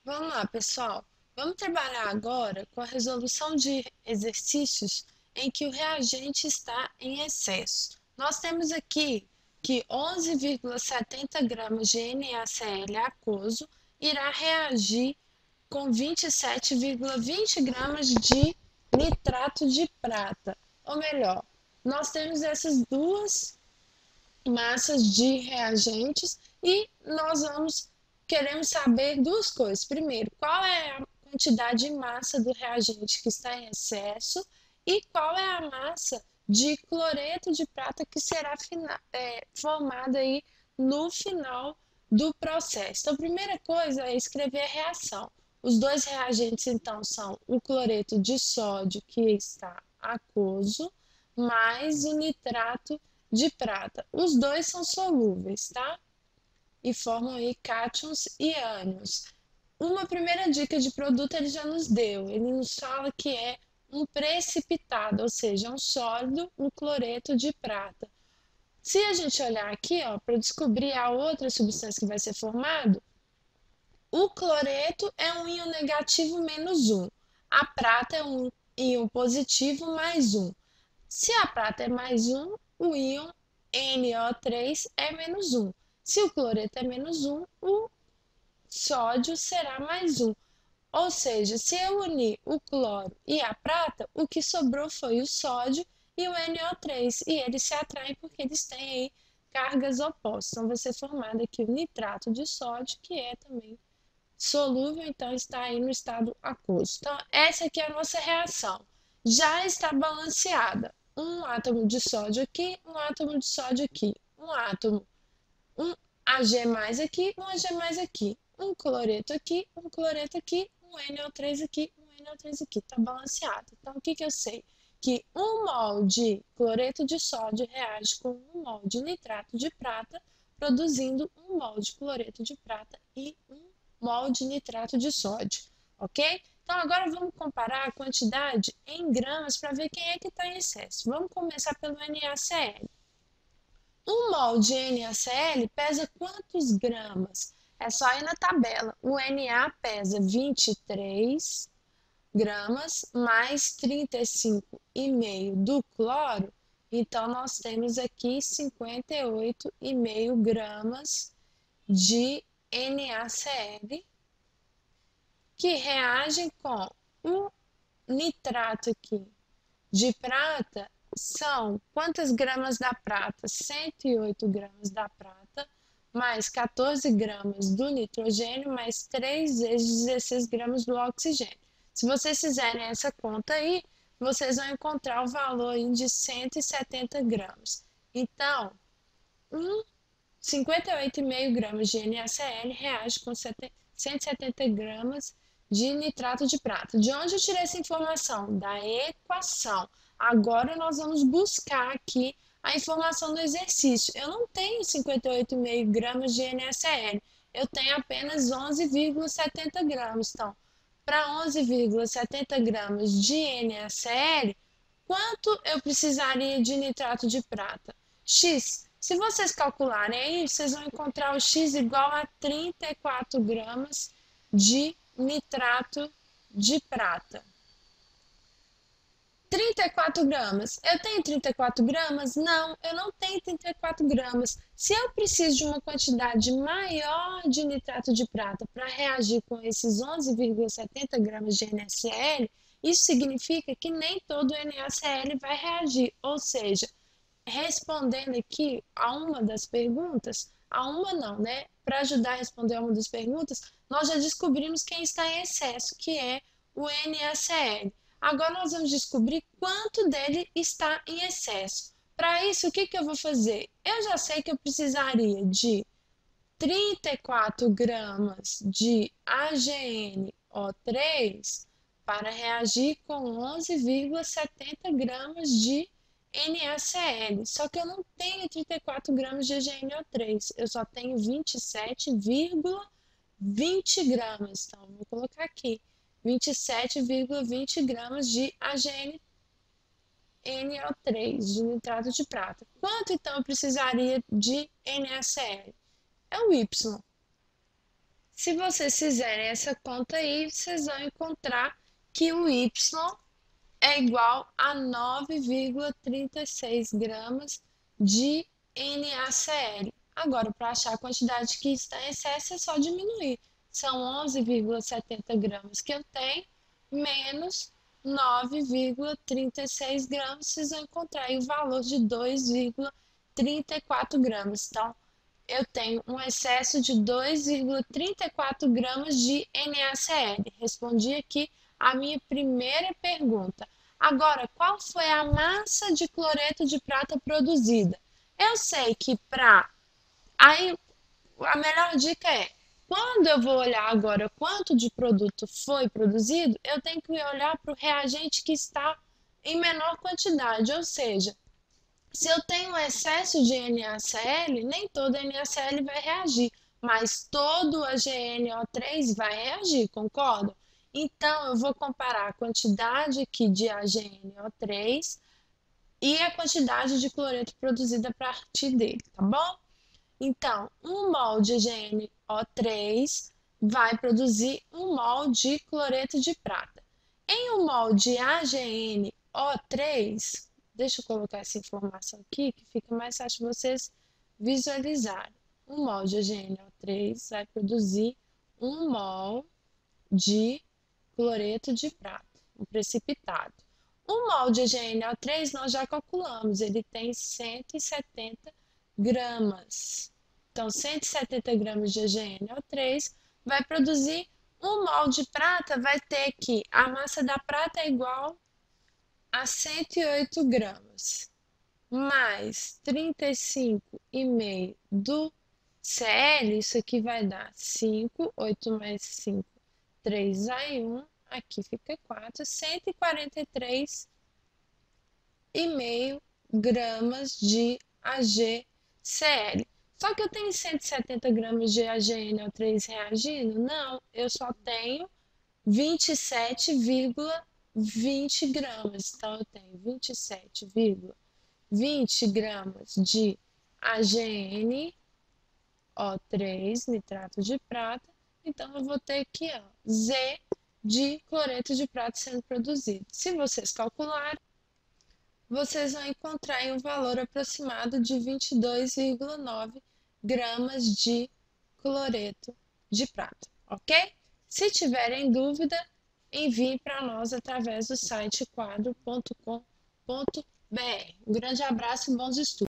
Vamos lá, pessoal. Vamos trabalhar agora com a resolução de exercícios em que o reagente está em excesso. Nós temos aqui que 11,70 gramas de NaCl aquoso irá reagir com 27,20 gramas de nitrato de prata. Ou melhor, nós temos essas duas massas de reagentes e nós queremos saber duas coisas. Primeiro, qual é a quantidade de massa do reagente que está em excesso e qual é a massa de cloreto de prata que será formada aí no final do processo. Então, a primeira coisa é escrever a reação. Os dois reagentes, então, são o cloreto de sódio, que está aquoso, mais o nitrato de prata. Os dois são solúveis, tá? E formam aí cátions e ânions. Uma primeira dica de produto ele já nos deu. Ele nos fala que é um precipitado, ou seja, um sólido, um cloreto de prata. Se a gente olhar aqui, ó, para descobrir a outra substância que vai ser formado, o cloreto é um íon negativo menos um. A prata é um íon positivo mais um. Se a prata é mais um, o íon NO3 é menos um. Se o cloreto é menos um, o sódio será mais um. Ou seja, se eu unir o cloro e a prata, o que sobrou foi o sódio e o NO3. E eles se atraem porque eles têm aí cargas opostas. Então vai ser formado aqui o nitrato de sódio, que é também solúvel, então está aí no estado aquoso. Então, essa aqui é a nossa reação. Já está balanceada. Um átomo de sódio aqui, um átomo de sódio aqui. Um átomo, um Ag mais aqui, um Ag mais aqui. Um cloreto aqui, um cloreto aqui, um NO3 aqui, um NO3 aqui. Está balanceado. Então, o que que eu sei? Que um mol de cloreto de sódio reage com um mol de nitrato de prata, produzindo um mol de cloreto de prata e um mol de nitrato de sódio, ok? Então agora vamos comparar a quantidade em gramas para ver quem é que está em excesso. Vamos começar pelo NaCl. Um mol de NaCl pesa quantos gramas? É só ir na tabela. O Na pesa 23 gramas mais 35,5 do cloro. Então, nós temos aqui 58,5 gramas de NaCl que reagem com o nitrato aqui de prata. São quantas gramas da prata? 108 gramas da prata, mais 14 gramas do nitrogênio, mais 3 vezes 16 gramas do oxigênio. Se vocês fizerem essa conta aí, vocês vão encontrar o valor aí de 170 gramas. Então, 58,5 gramas de NaCl reage com 170 gramas de nitrato de prata. De onde eu tirei essa informação? Da equação. Agora nós vamos buscar aqui a informação do exercício. Eu não tenho 58,5 gramas de NaCl, eu tenho apenas 11,70 gramas. Então, para 11,70 gramas de NaCl, quanto eu precisaria de nitrato de prata? X. Se vocês calcularem aí, vocês vão encontrar o X igual a 34 gramas de nitrato de prata. 34 gramas. Eu tenho 34 gramas? Não, eu não tenho 34 gramas. Se eu preciso de uma quantidade maior de nitrato de prata para reagir com esses 11,70 gramas de NaCl, isso significa que nem todo o NaCl vai reagir. Ou seja, respondendo aqui a uma das perguntas, a uma não, né? Para ajudar a responder a uma das perguntas, nós já descobrimos quem está em excesso, que é o NaCl. Agora nós vamos descobrir quanto dele está em excesso. Para isso, o que que eu vou fazer? Eu já sei que eu precisaria de 34 gramas de AgNO3 para reagir com 11,70 gramas de NaCl. Só que eu não tenho 34 gramas de AgNO3, eu só tenho 27,20 gramas. Então, vou colocar aqui 27,20 gramas de AgNO3, de nitrato de prata. Quanto então eu precisaria de NaCl? É o Y. Se vocês fizerem essa conta aí, vocês vão encontrar que o Y é igual a 9,36 gramas de NaCl. Agora, para achar a quantidade que está em excesso, é só diminuir. São 11,70 gramas que eu tenho, menos 9,36 gramas, vocês vão encontrar aí o valor de 2,34 gramas. Então, eu tenho um excesso de 2,34 gramas de NaCl. Respondi aqui a minha primeira pergunta. Agora, qual foi a massa de cloreto de prata produzida? Eu sei que para. Aí, a melhor dica é: quando eu vou olhar agora quanto de produto foi produzido, eu tenho que olhar para o reagente que está em menor quantidade, ou seja, se eu tenho excesso de NaCl, nem todo NaCl vai reagir, mas todo AgNO3 vai reagir, concorda? Então, eu vou comparar a quantidade aqui de AgNO3 e a quantidade de cloreto produzida a partir dele, tá bom? Então, 1 mol de AgNO3 vai produzir 1 mol de cloreto de prata. Em 1 mol de AgNO3, deixa eu colocar essa informação aqui, que fica mais fácil vocês visualizarem. 1 mol de AgNO3 vai produzir 1 mol de cloreto de prata, um precipitado. 1 mol de AgNO3 nós já calculamos, ele tem 170 gramas. Então, 170 gramas de AgNO3 vai produzir 1 mol de prata, vai ter que a massa da prata é igual a 108 gramas, mais 35,5 do Cl, isso aqui vai dar 5, 8 mais 5, 3 aí 1, aqui fica 4, 143,5 gramas de AgCl. Só que eu tenho 170 gramas de AgNO3 reagindo? Não, eu só tenho 27,20 gramas. Então, eu tenho 27,20 gramas de AgNO3, nitrato de prata. Então, eu vou ter aqui, ó, Z de cloreto de prata sendo produzido. Se vocês calcularem, vocês vão encontrar um valor aproximado de 22,9 gramas de cloreto de prata, ok? Se tiverem dúvida, enviem para nós através do site quadro.com.br. Um grande abraço e bons estudos!